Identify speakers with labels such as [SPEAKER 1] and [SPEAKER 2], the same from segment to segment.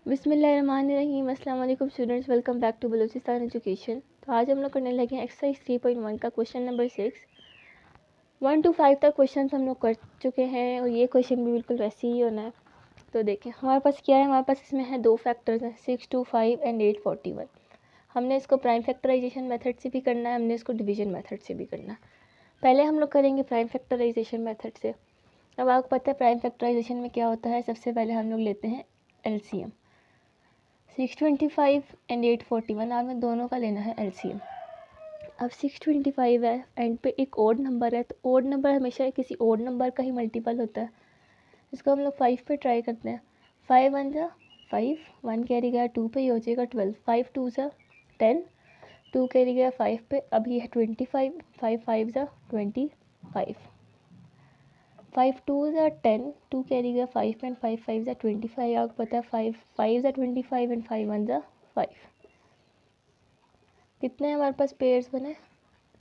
[SPEAKER 1] बिस्मिल्लाहिर्रहमानिर्रहीम। अस्सलाम वालेकुम students, welcome back to Balochistan education. तो आज हम लोग करने लगे हैं एक्सरसाइज 3.1 का क्वेश्चन नंबर 6। 1 to 5 तक क्वेश्चन हम लोग कर चुके हैं और ये क्वेश्चन भी बिल्कुल वैसे ही होना है। तो देखें हमारे पास क्या है, हमारे पास इसमें है दो फैक्टर्स हैं 6, 2, 5 एंड 8, 41। हमने इसको प्राइम फैक्टराइजेशन मेथड से भी करना है, हमने इसको डिवीजन मेथड से भी करना है। पहले हम लोग करेंगे प्राइम फैक्टराइजेशन मेथड से। अब आपको पता है प्राइम फैक्टराइजेशन में क्या होता है। सबसे पहले हम लोग लेते हैं LCM। 625 एंड 841 आपने दोनों का लेना है LCM। अब 625 है, एंड पे एक ओड नंबर है, तो ओड नंबर हमेशा किसी ओड नंबर का ही मल्टीपल होता है। इसको हम लोग 5 पे ट्राई करते हैं। 5 1 जा 5, 1 कैरी गया 2 पे, ये हो जाएगा 12। 5 2 जा 10, 2 कैरी गया 5 पे, अब ये है 25। 5 5 जा 25, 5 2 ज़ा 10, 2 कैरी गया 5 एंड 5 5 ज़ा 25। आपको पता है 5 5 ज़ा 25 एंड 5 1 ज़ा 5। कितने हमारे पास पेयर्स बने?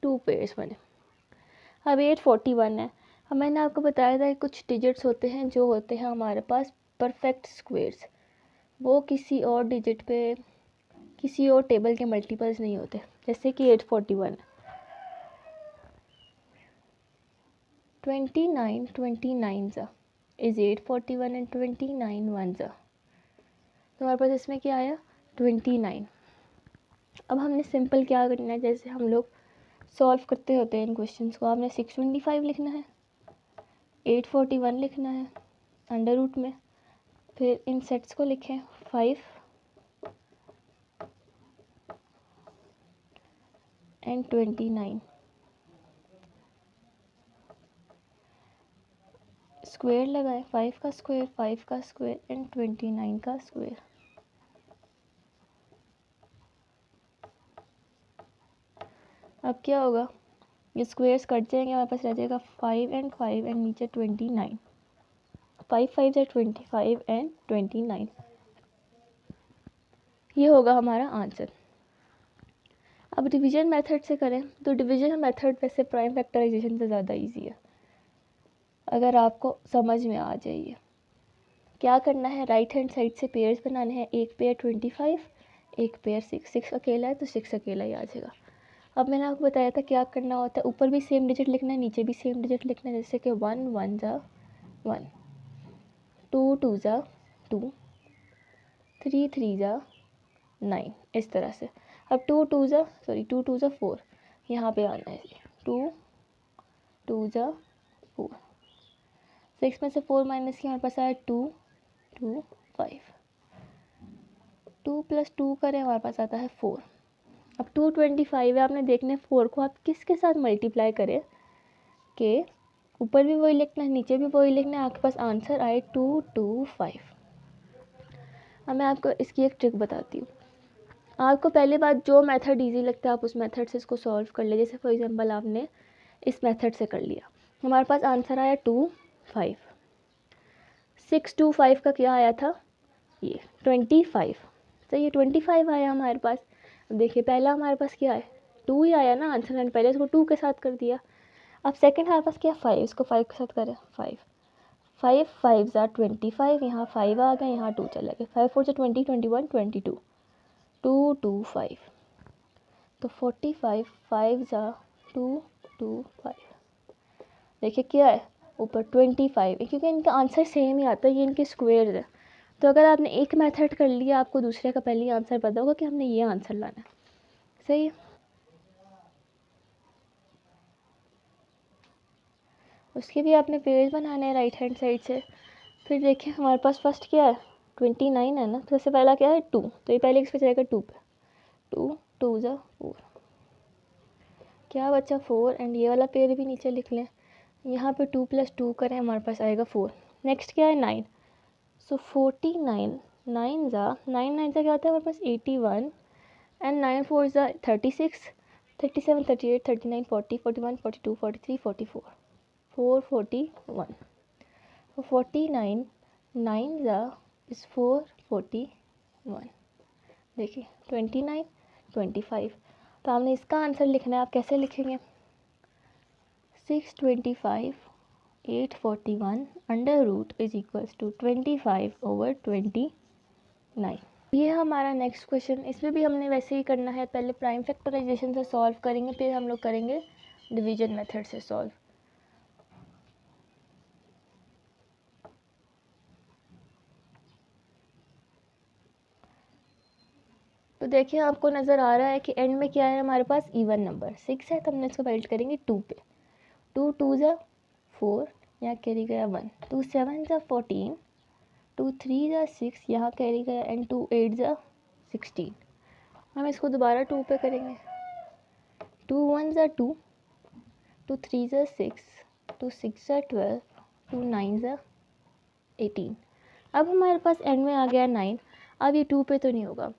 [SPEAKER 1] 2 पेयर्स बने। अब 841 है। अब मैंने आपको बताया था कि कुछ डिजिट्स होते हैं जो होते हैं हमारे पास परफेक्ट स्क्वेयर्स, वो किसी और डिजिट पे किसी और टेबल के मल्टीपल्स नहीं होते। जैसे कि 841 29 29 ज़ा इज़ 841 एंड 29 1 ज़ा। तो हमारे पास इसमें क्या आया 29। अब हमने सिंपल क्या करना है, जैसे हम लोग सॉल्व करते होते हैं इन क्वेश्चंस को। आपने 625 लिखना है, 841 लिखना है अंडर रूट में, फिर इन सेट्स को लिखें 5 एंड 29। स्क्वायर लगाएं, 5 का स्क्वायर, 5 का स्क्वायर एंड 29 का स्क्वायर। अब क्या होगा, ये स्क्वेयर्स कट जाएंगे, हमारे पास रह जाएगा 5 एंड 5 एंड नीचे 29। 5 5 से 25 एंड 29, ये होगा हमारा आंसर। अब डिवीजन मेथड से करें तो डिवीजन मेथड वैसे प्राइम फैक्टराइजेशन से ज़्यादा इजी है, अगर आपको समझ में आ जाइए। क्या करना है, राइट हैंड साइड से पेयर्स बनाने हैं। एक पेयर 25, एक पेयर 6। 6 अकेला है तो 6 अकेला ही आ जाएगा। अब मैंने आपको बताया था क्या करना होता है, ऊपर भी सेम डिजिट लिखना है, नीचे भी सेम डिजिट लिखना है। जैसे कि 1 1 ज़ा 1, 2 2 ज़ा 2, 3 3 ज़ा 9, इस तरह से। अब 2 2 ज़ा 4, यहाँ पे आना है 2 2 ज़ा 4। 6 में से 4 माइनस किया, हमारे पास आया 2 2 5। 2 प्लस 2 करें, हमारे पास आता है 4। अब 225 है, आपने देखना है 4 को आप किसके साथ मल्टीप्लाई करें कि ऊपर भी वही लिखना है नीचे भी वही लिखना है, आपके पास आंसर आए 225। अब मैं आपको इसकी एक ट्रिक बताती हूँ। आपको पहले बात जो मेथड इजी लगता है आप उस मेथड से इसको सॉल्व कर ले। जैसे फॉर एग्जांपल आपने इस मेथड से कर लिया, हमारे पास आंसर आया 25। 625 का क्या आया था, ये 25। तो ये 25 आया हमारे पास। अब देखिए पहला हमारे पास क्या है, 2 ही आया ना आंसर, मैंने पहले इसको 2 के साथ कर दिया। अब सेकंड हमारे पास क्या 5, इसको 5 के साथ करें 5 5 5 ज़ा 25, यहाँ 5 आ गया, यहाँ 2 चला गया। 5 4 ज़ा 20, 21 22, 2 2 5। तो 45 5 ज़ा 2 2 5। देखिए क्या है ऊपर 25, क्योंकि इनका आंसर सेम ही आता है, ये इनके स्क्वेयर है। तो अगर आपने एक मेथड कर लिया, आपको दूसरे का पहले ही आंसर पता होगा कि हमने ये आंसर लाना है। सही है। उसके भी आपने पेयर्स बनाने हैं राइट हैंड साइड से। फिर देखिए हमारे पास फर्स्ट क्या है 29 है ना, तो सबसे पहला क्या है 2, तो ये पहले किस पे जाएगा 2 पे। 2 2 ज़ा 4, क्या बचा 4 एंड ये वाला पेयर भी नीचे लिख लें। यहाँ पे 2 प्लस 2 करें, हमारे पास आएगा 4। नेक्स्ट क्या है 9, सो 49 9 ज़ा 9 9 ज़ा क्या होता है हमारे पास 81 एंड 9 4 ज़ा 36 37 38 39 40 41 42 43 44 441। 49 9 ज़ा इज़ 441। देखिए 29 25। तो आपने इसका आंसर लिखना है। आप कैसे लिखेंगे, 625 841 under root is equals to 25/29। 9। ये है हमारा नेक्स्ट क्वेश्चन। इसमें भी हमने वैसे ही करना है, पहले प्राइम फैक्टराइजेशन से सॉल्व करेंगे, फिर हम लोग करेंगे डिवीजन मेथड से सॉल्व। तो देखिए आपको नज़र आ रहा है कि एंड में क्या है हमारे पास इवन नंबर 6 है, तो हमने इसको मल्ट करेंगे 2 पे। 2 2 ज़ा 4, यहाँ कैरी गया 1, 2 7 ज़ा 14, 2 3 ज़ा 6, यहाँ कैरी गया, एंड 2 8 ज़ा 16। हम इसको दोबारा 2 पे करेंगे। 2 1 ज़ा 2, 2 3 ज़ा 6, 2 6 ज़ा 12, 2 9 ज़ा 18। अब हमारे पास एंड में आ गया 9। अब ये 2 पे तो नहीं होगा।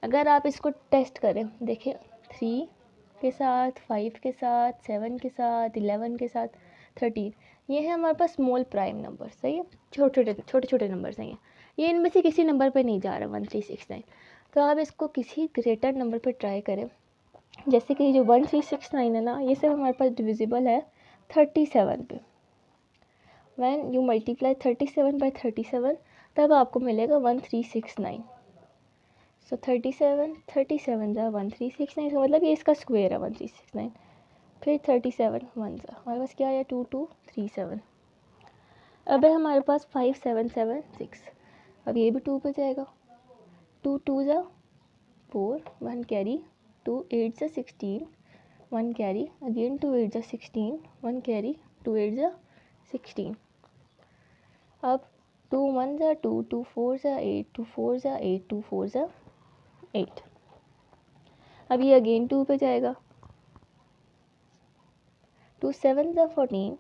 [SPEAKER 1] अगर आप इसको टेस्ट करें, देखिए 3 के साथ, 5 के साथ, 7 के साथ, 11 के साथ, 13, ये है हमारे पास स्मॉल प्राइम नंबर, सही है, छोटे छोटे नंबर सही है। ये इनमें से किसी नंबर पे नहीं जा रहा 1369। तो आप इसको किसी ग्रेटर नंबर पे ट्राई करें। जैसे कि जो 1369 है ना, ये सब हमारे पास डिविजिबल है 37 पे। व्हेन यू मल्टीप्लाई 37 बाई 37, तब आपको मिलेगा 1369। सो 37 ज़ा 1369, का मतलब ये इसका स्क्वायर है 1369। फिर 37 1 ज़ा, हमारे पास क्या आया 2237। अब है हमारे पास 5776। अब ये भी 2 पे जाएगा। 2 2 ज़ा 4, 1 कैरी, 2 8 ज़ा 16, 1 कैरी, अगेन 2 8 ज़ा 16, 1 कैरी, 2 8 ज़ा 16। अब 2 1 ज़ा 2, 2 4 ज़ा 8, 2 4 ज़ा 8, 2 4 ज़ा 8। अब ये अगेन 2 पे जाएगा। 2 7 ज़ा 14,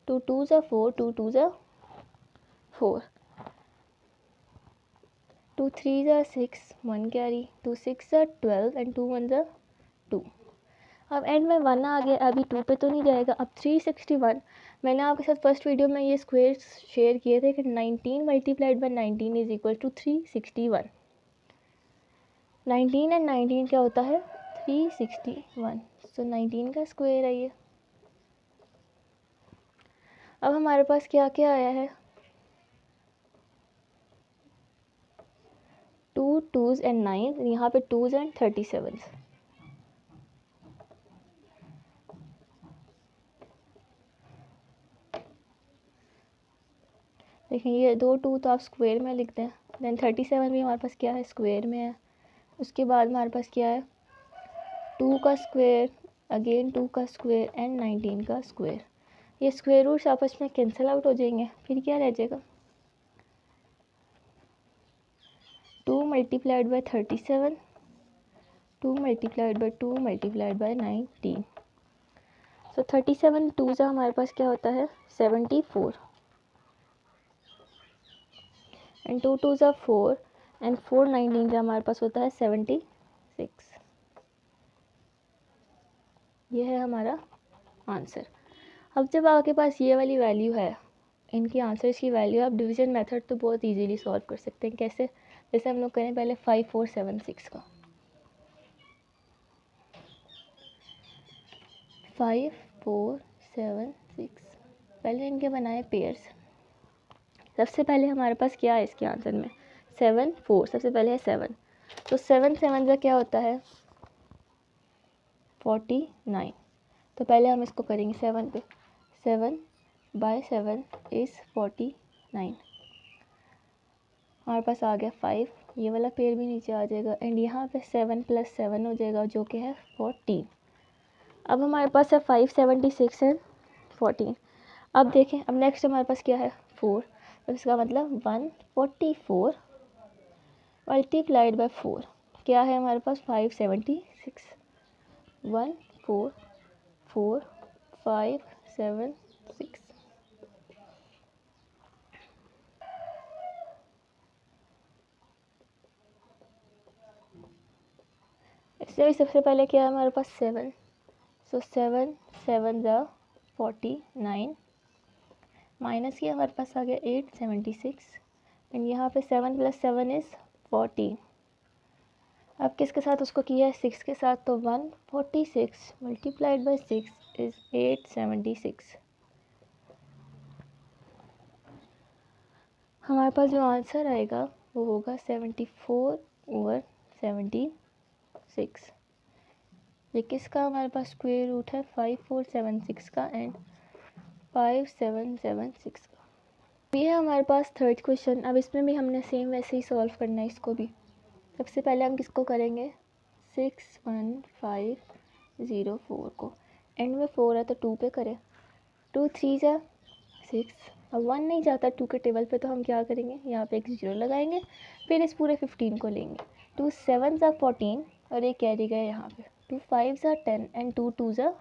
[SPEAKER 1] 2 2 ज़ा 4, 2 2 ज़ा 4, 2 3 ज़ा 6, 1 कैरी, 2 6 ज़ा 12, एंड 2 1 ज़ा 2। अब एंड में 1 आ गया, अभी 2 पे तो नहीं जाएगा। अब 361, मैंने आपके साथ फर्स्ट वीडियो में ये स्क्वायर शेयर किए थे कि 19 multiplied by 19 is equal to 361। 19 and 19 क्या होता है 361। सो 19 का स्क्वायर है ये। अब हमारे पास क्या क्या आया है, 2 2s एंड 9, यहाँ पे 2s एंड 37। देखिए ये 2 2 तो आप स्क्वायर में लिखते हैं, देन 37 भी हमारे पास क्या है स्क्वायर में है। उसके बाद हमारे पास क्या है 2 का स्क्वायर, अगेन 2 का स्क्वायर, एंड 19 का स्क्वायर। ये स्क्वायर रूट्स आपस में कैंसिल आउट हो जाएंगे, फिर क्या रह जाएगा 2 multiplied by 37, 2 multiplied by 2 multiplied by 19। सो 37 2 ज़ा हमारे पास क्या होता है 74, एंड 2 2 ज़ा 4, एंड 4 19 ज़ा हमारे पास होता है 76। ये है हमारा आंसर। अब जब आपके पास ये वाली वैल्यू है, इनकी आंसर्स की वैल्यू, आप डिवीजन मेथड तो बहुत इजीली सॉल्व कर सकते हैं। कैसे, जैसे हम लोग करें पहले 5 4 7 6 का। 5 4 7 6, पहले इनके बनाए पेयर्स। सबसे पहले हमारे पास क्या है इसके आंसर में 7 4, सबसे पहले है 7, तो 7 7 का क्या होता है 49। तो पहले हम इसको करेंगे 7 पे, 7 बाय 7 इज़ 49। हमारे पास आ गया 5, ये वाला पेयर भी नीचे आ जाएगा, एंड यहाँ पे 7 + 7 हो जाएगा जो कि है 14। अब हमारे पास है 576 एंड 14। अब देखें, अब नेक्स्ट हमारे पास क्या है 4, तो इसका मतलब 144 मल्टीप्लाइड बाय 4 क्या है हमारे पास 576। 1 4 4 5 7 6। इससे भी सबसे पहले क्या है हमारे पास 7, सो 7 7 ज़ा 49, माइनस किया हमारे पास आ गया 876, एंड यहाँ पे 7 + 7 इज़ 14। अब किसके साथ उसको किया है 6 के साथ, तो 146 मल्टीप्लाइड बाई 6 इज़ 876। हमारे पास जो आंसर आएगा वो होगा 74/76। ये किसका हमारे पास स्क्वायर रूट है? 5476 का एंड 5776 का। ये है हमारे पास थर्ड क्वेश्चन। अब इसमें भी हमने सेम वैसे ही सॉल्व करना है इसको भी। सबसे पहले हम किसको करेंगे? 61504 को। एंड में 4 है तो 2 पे करें। 2 3 जा 6। अब 1 नहीं जाता 2 के टेबल पे, तो हम क्या करेंगे? यहाँ पे एक 0 लगाएंगे, फिर इस पूरे 15 को लेंगे। 2 7 जा 14 और ये कैरी गए यहाँ पे। 2 5 जा 10 एंड 2 2 जा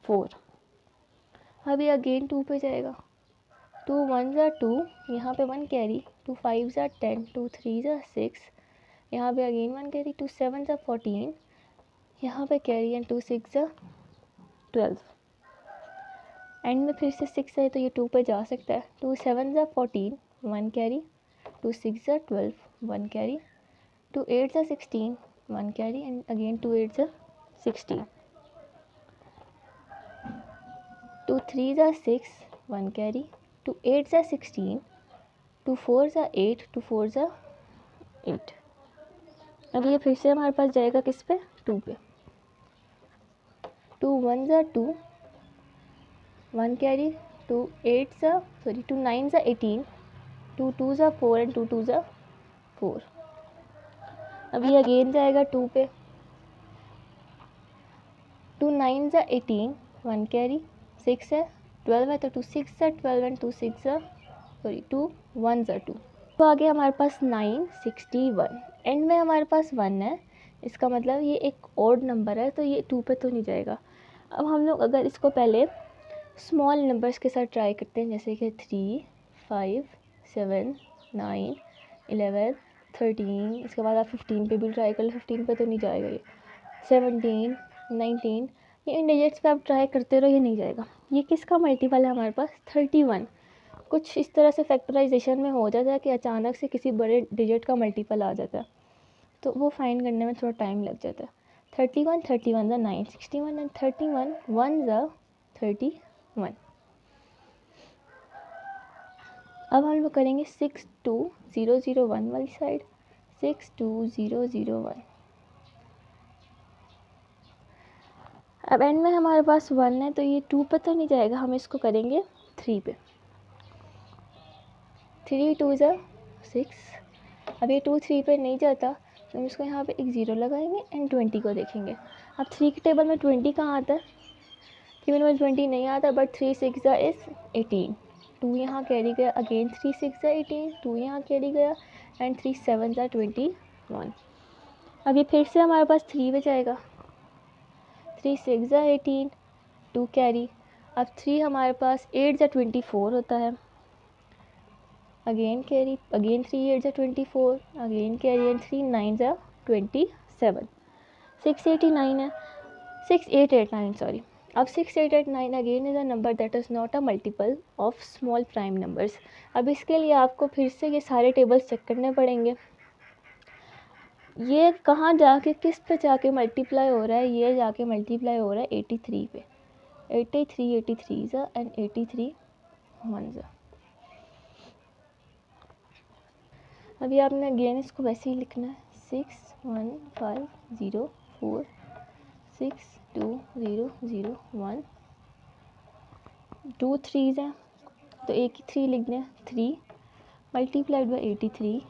[SPEAKER 1] 4। अब ये अगेन 2 पे जाएगा। 2 1 जा 2, यहाँ पे 1 कैरी। 2 5 जा 10, 2 3 जा 6, यहाँ पे अगेन 1 कैरी। 2 7 जा 14, यहाँ पे कैरी एंड 2 6 जा 12। एंड में फिर से 6 है तो ये 2 पे जा सकता है। 2 7 जा 14, 1 कैरी। 2 6 जा 12, 1 कैरी। 2 8 जा 16, 1 कैरी एंड अगेन 2 8 जा 16। 2 3 जा 6, 1 कैरी। 2 8 जा 16, 2 4 जा 8, 2 4 जा 8। अब ये फिर से हमारे पास जाएगा किस पे? 2 पे। 2 1 जा 2, 1 कैरी। 2 9 जा 18, 2 2 जा 4 एंड 2 2 जा 4। अब ये अगेन जाएगा 2 पे। 2 9 जा 18, 1 कैरी। 6 है, 12 है तो 2 6 जा 12 एंड 2 2 1 जा 2। तो आगे हमारे पास 9 61। एंड में हमारे पास 1 है, इसका मतलब ये एक ऑड नंबर है तो ये 2 पे तो नहीं जाएगा। अब हम लोग अगर इसको पहले स्मॉल नंबर्स के साथ ट्राई करते हैं, जैसे कि 3 5 7 9 11 13। इसके बाद आप 15 पे भी ट्राई कर लो, 15 पे तो नहीं जाएगा ये। 17 19, ये इन डिजिट्स पे आप ट्राई करते रहो, ये नहीं जाएगा। ये किसका मल्टीपल है हमारे पास? 31। कुछ इस तरह से फैक्टराइजेशन में हो जाता है कि अचानक से किसी बड़े डिजिट का मल्टीपल आ जाता है, तो वो फाइंड करने में थोड़ा टाइम लग जाता है। 31 31 ज़ा 9 61 एंड 31 1 ज़ा 31। अब हम लोग करेंगे 62001 वाली साइड। 62001। अब एंड में हमारे पास 1 है तो ये 2 पे तो नहीं जाएगा, हम इसको करेंगे 3 पे। 3 2 ज़ा 6। अब ये 2 3 पे नहीं जाता तो हम इसको यहाँ पे एक 0 लगाएंगे एंड 20 को देखेंगे। अब 3 के टेबल में 20 कहाँ आता है? टेबल में 20 नहीं आता, बट 3 6 ज़ा इज़ 18। 2 यहाँ कैरी गया, अगेन 3 6 ज़ा 18, 2 यहाँ कैरी गया एंड 3 7 ज़ा 21। अब ये फिर से हमारे पास 3 पे जाएगा। 3 6 ज़ा 18, 2 कैरी। अब 3 हमारे पास 8 ज़ा 24 होता है, अगेन कैरी, अगेन 3 8 ज़ा 24, अगेन कैरी एंड 3 9 ज़ा 27। 689 है, 6889 सॉरी। अब 6889 again is a number that is not a multiple of small prime numbers. अब इसके लिए आपको फिर से ये सारे टेबल्स चेक करने पड़ेंगे। ये कहाँ जाके किस पे जाके मल्टीप्लाई हो रहा है? ये जाके मल्टीप्लाई हो रहा है 83 पे। 83 ज़ा एंड 83 1 ज़ा। अभी आपने अगेन इसको वैसे ही लिखना है। 61504 62001। 2 3 हैं तो एक ही 3 लिखना है। 3 मल्टीप्लाइड बाई 83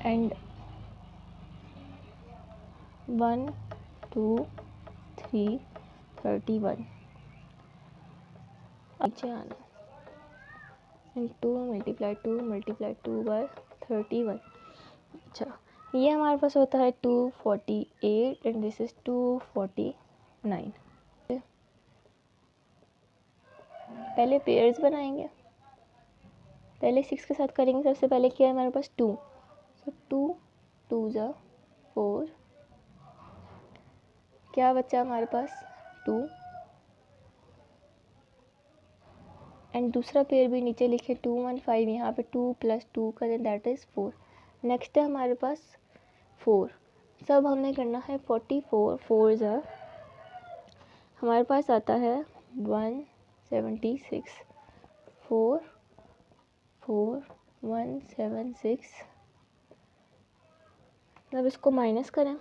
[SPEAKER 1] एंड 1 2 3 31 नीचे आना एंड 2 मल्टीप्लाई 2 बाय 31। अच्छा, ये हमारे पास होता है 248 एंड दिस इज 249। पहले पेयर्स बनाएंगे, पहले 6 के साथ करेंगे। सबसे पहले क्या है हमारे पास? 2, सो 2 2 ज़ा 4, क्या बचा हमारे पास? 2 एंड दूसरा पेयर भी नीचे लिखे 2 1 5, यहाँ पे 2 + 2 करें दैट इज़ 4। नेक्स्ट है हमारे पास 4। सब हमने करना है 44 4 ज़ा हमारे पास आता है 176। 4 4 176, अब इसको माइनस करें,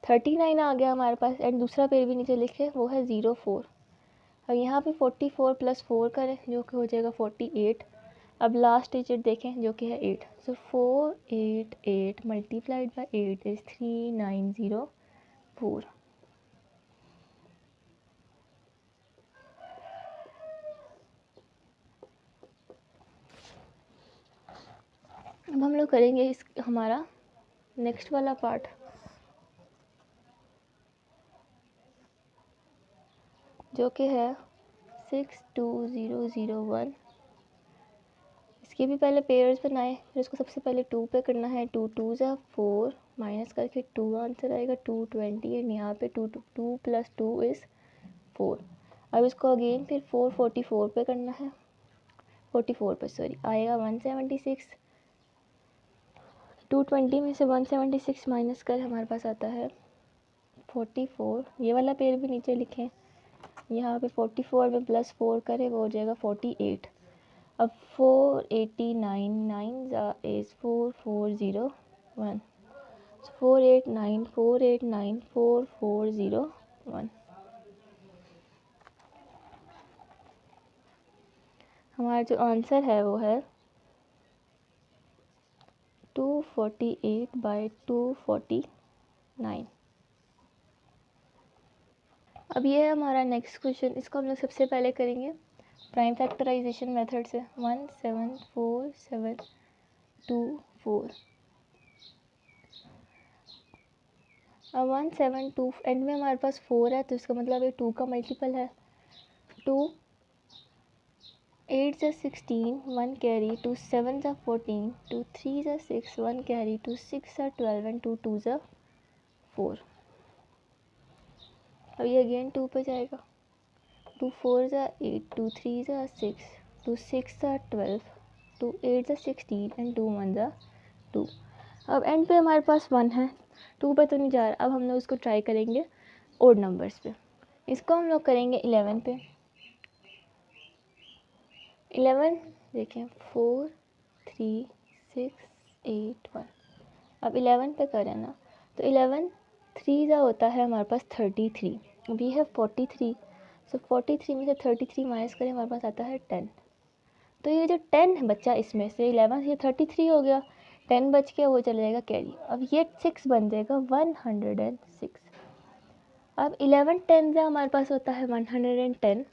[SPEAKER 1] 39 आ गया हमारे पास, एंड दूसरा पेड़ भी नीचे लिखे वो है 04। अब यहाँ पे 44 + 4 करें जो कि हो जाएगा 48। अब लास्ट डिजिट देखें जो कि है 8, सो 488 मल्टीप्लाइड बाई 8 इज़ 3904। अब हम लोग करेंगे इस हमारा नेक्स्ट वाला पार्ट, जो कि है 62001। इसके भी पहले पेयर्स बनाए, फिर इसको सबसे पहले 2 पे करना है। 2 2 ज़ा 4, माइनस करके 2 आंसर आएगा 220, एंड यहाँ पे 2 2 + 2 इज़ 4। अब इसको अगेन फिर 444 पे करना है, 44 पे सॉरी, आएगा 176। 220 में से 176 माइनस कर हमारे पास आता है 44। ये वाला पेड़ भी नीचे लिखें, यहाँ पे 44 में +4 करें वो हो जाएगा 48। अब 489 9 इज़ 4401, 489 489 4401। हमारा जो आंसर है वो है 248/249। अब ये है हमारा नेक्स्ट क्वेश्चन, इसको हम लोग सबसे पहले करेंगे प्राइम फैक्टराइजेशन मेथड से। 174,724। अब 172 एंड में हमारे पास 4 है, तो इसका मतलब ये 2 का मल्टीपल है। 2 8 ज़ा 16, 1 कैरी, 2 7 ज़ा 14, 2 3 ज़ा 6, 1 कैरी, 2 6 ज़ा 12, एंड 2 2 ज़ा 4। अब ये अगेन 2 पे जाएगा। 2 4 ज़ा 8, 2 3 ज़ा 6, 2 6 ज़ा 12, 2 8 ज़ा 16, एंड 2 1 ज़ा 2। अब एंड पे हमारे पास 1 है, 2 पे तो नहीं जा रहा। अब हम लोग इसको ट्राई करेंगे ओड नंबर्स पे। इसको हम लोग करेंगे 11 पे। 11 देखें, 4 3 6 8 1। अब 11 पे करें ना, तो 11 3 ज़ा होता है हमारे पास 33। वी हैव 43, सो 43 में से 33 माइनस करें हमारे पास आता है 10। तो ये जो 10 है बच्चा, इसमें से 11 ये 33 हो गया, 10 बच के वो चले जाएगा कैरी। अब ये 6 बन जाएगा 106। अब 11 10 ज़ा हमारे पास होता है 110,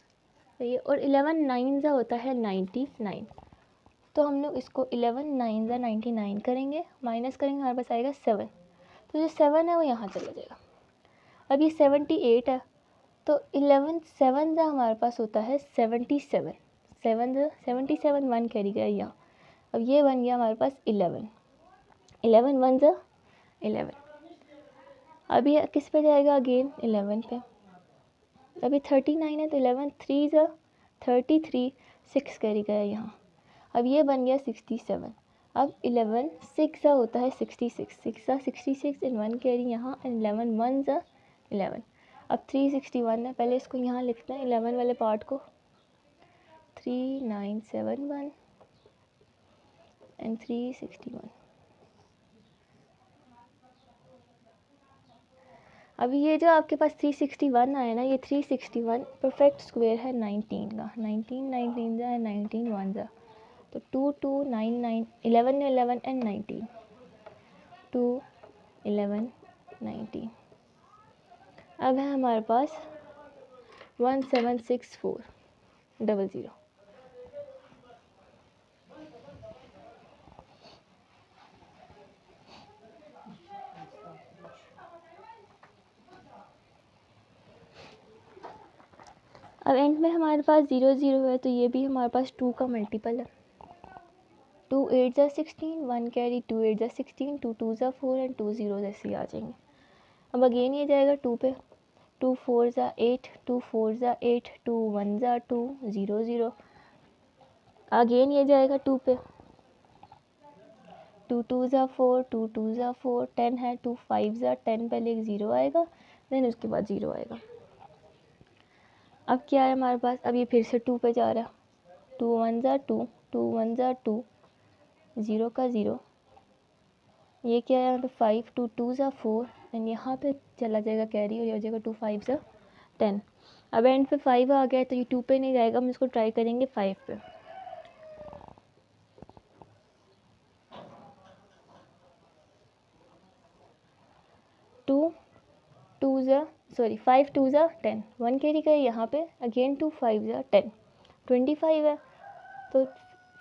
[SPEAKER 1] सही है, और 11 9 ज़ा होता है 99। तो हम लोग इसको 11 9 ज़ा 99 करेंगे, माइनस करेंगे हमारे पास आएगा 7। तो जो 7 है वो यहाँ चला जाएगा। अब ये 78 है, तो 11 7 ज़ा हमारे पास होता है 77। 7 ज़ा 77, 1 कैरी गया यहाँ। अब ये बन गया हमारे पास 11। 11 1 ज़ा 11। अभी किस पे जाएगा, अगेन 11 पे। अभी 39 है, तो 11 3 ज़ा 33, 6 कैरी गया यहाँ। अब ये बन गया 67। अब 11 6 ज़ा होता है 66, 6 ज़ा 66, एंड 1 कैरी यहाँ, एंड 11 1 ज़ा 11। अब 361 है, पहले इसको यहाँ लिखते हैं 11 वाले पार्ट को, 3971 एंड 361। अभी ये जो आपके पास 361 आया ना, ये 361 परफेक्ट स्क्वायर है 19 का। 19 19 ज़ा है 19 1 ज़ा, तो 2 2 9 9, 11 11 एंड 19, 2 11 19। अब है हमारे पास 176,400। अब एंड में हमारे पास 0 0 है, तो ये भी हमारे पास 2 का मल्टीपल है। 2 8 ज़ा 16, 1 कैरी, 2 8 ज़ा 16, 2 2 ज़ा 4, एंड 2 0 ऐसे ही आ जाएंगे। अब अगेन ये जाएगा 2 पे। 2 4 ज़ा 8, 2 4 ज़ा 8, 2 1 ज़ा 2, 0 0। अगेन ये जाएगा 2 पे। 2 2 ज़ा 4, 2 2 ज़ा 4, 10 है, 2 5 ज़ा 10, पहले एक 0 आएगा, देन उसके बाद 0 आएगा। अब क्या है हमारे पास, अब ये फिर से 2 पे जा रहा है। 2 1 ज़ा 2, 2 1 ज़ा 2, 0 का 0, ये क्या है, तो 5, 2 2 ज़ा 4, एंड यहाँ पे चला जाएगा कैरी और ये हो जाएगा 2 5 ज़ा 10। अब एंड पे 5 आ गया तो ये 2 पे नहीं जाएगा, हम इसको ट्राई करेंगे 5 पे। 5 2 ज़ा 10, 1 कैरी का यहाँ पे, अगेन 2 5 ज़ा 10, 25 है, तो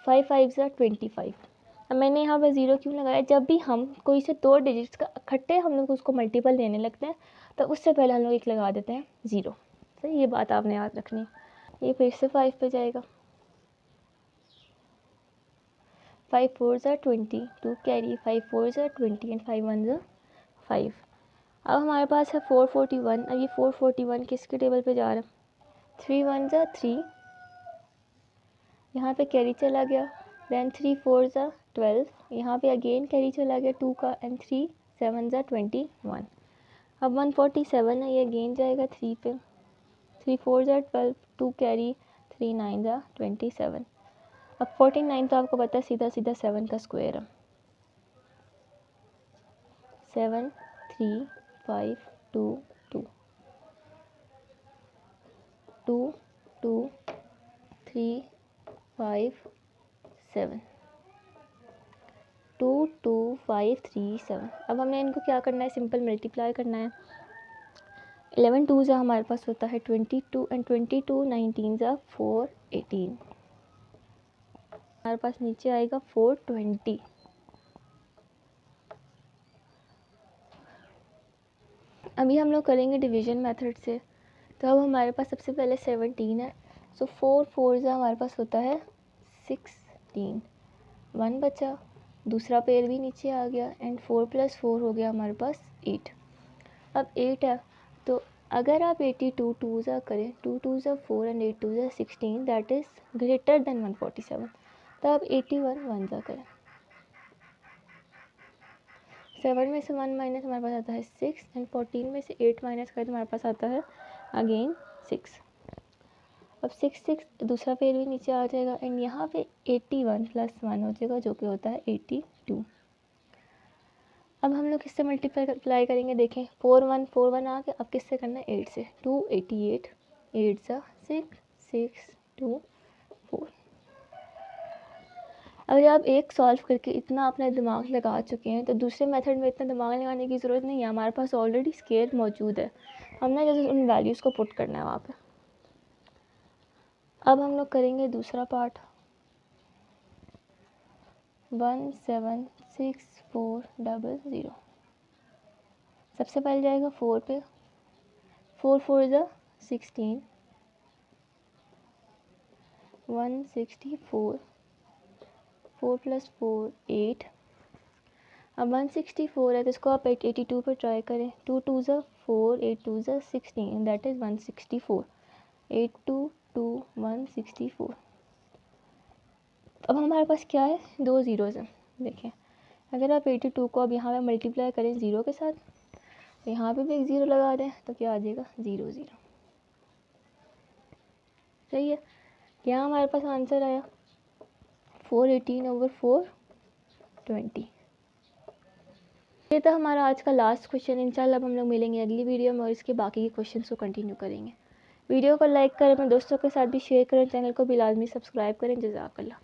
[SPEAKER 1] 5 5 ज़ा 25। अब मैंने यहाँ पे 0 क्यों लगाया, जब भी हम कोई से 2 डिजिट्स का इकट्ठे हम लोग उसको मल्टीपल देने लगते हैं तो उससे पहले हम लोग एक लगा देते हैं 0। सही, ये बात आपने याद रखनी है। ये फिर से 5 पे जाएगा, 5 4 ज़ा 20, 2 कैरी, 5 4 ज़ा 20 एंड 5 1 ज़ा 5। अब हमारे पास है 441। अब ये 441 किसके टेबल पे जा रहा है, 3 1 ज़ा 3, यहाँ पे कैरी चला गया, देन 3 4 ज़ा 12, यहाँ पे अगेन कैरी चला गया 2 का, एंड 3 7 ज़ा 21। अब 147 है, ये अगेन जाएगा 3 पे, 3 4 ज़ा 12, 2 कैरी, 3 9 ज़ा 27। अब 49 तो आपको पता है सीधा सीधा 7 का स्क्वायर है, 7 3 5 2 2 2 2 3 5 7, 2 2 5 3 7। अब हमें इनको क्या करना है, सिंपल मल्टीप्लाई करना है। 11 2 ज़ा हमारे पास होता है 22 एंड 22 19 ज़ा 418, हमारे पास नीचे आएगा 420। अभी हम लोग करेंगे डिवीजन मेथड से, तो अब हमारे पास सबसे पहले 17 है, सो 4 4 ज़ा हमारे पास होता है 16, 1 बचा, दूसरा पेयर भी नीचे आ गया, एंड 4 + 4 हो गया हमारे पास 8। अब 8 है, तो अगर आप 82 2 ज़ा करें, 2 2 ज़ा 4 एंड 8 2 ज़ा 16, दैट इज़ ग्रेटर देन 147, तो आप 81 1 ज़ा करें। 7 में से 1 माइनस हमारे पास आता है 6, एंड 14 में से 8 माइनस करें तो हमारे पास आता है अगेन 6। अब 6 6 दूसरा पेयर भी नीचे आ जाएगा, एंड यहाँ पे 81 + 1 हो जाएगा जो कि होता है 82। अब हम लोग किससे मल्टीप्लाई करेंगे, देखें 4 1 आ गया, अब किससे करना है, 8 से, 2 88, 8 ज़ा 6 6 2 4। अगर आप एक सॉल्व करके इतना अपना दिमाग लगा चुके हैं तो दूसरे मेथड में इतना दिमाग लगाने की ज़रूरत नहीं है, हमारे पास ऑलरेडी स्केल मौजूद है, हमने जैसे उन वैल्यूज़ को पुट करना है वहाँ पे। अब हम लोग करेंगे दूसरा पार्ट, 17640। सबसे पहले जाएगा 4 पे, 4 4 ज़ा 16, 164, 4 + 4 8। अब 164 है तो इसको आप 82 पर ट्राई करें, 2 2 ज़ा 4, 8 2 ज़ा 16, दैट इज़ 164, 8 2 2 164। अब हमारे पास क्या है, 2 ज़ीरोज़ हैं। देखें अगर आप 82 को अब यहाँ पे मल्टीप्लाई करें 0 के साथ, तो यहाँ पे भी एक 0 लगा दें तो क्या आ जाएगा, 0 0। सही है, क्या हमारे पास आंसर आया 418/420। ये था हमारा आज का लास्ट क्वेश्चन। इंशाल्लाह अब हम लोग मिलेंगे अगली वीडियो में और इसके बाकी के क्वेश्चन को कंटिन्यू करेंगे। वीडियो को लाइक करें, अपने दोस्तों के साथ भी शेयर करें, चैनल को भी लाजमी सब्सक्राइब करें। जज़ाकल्लाह।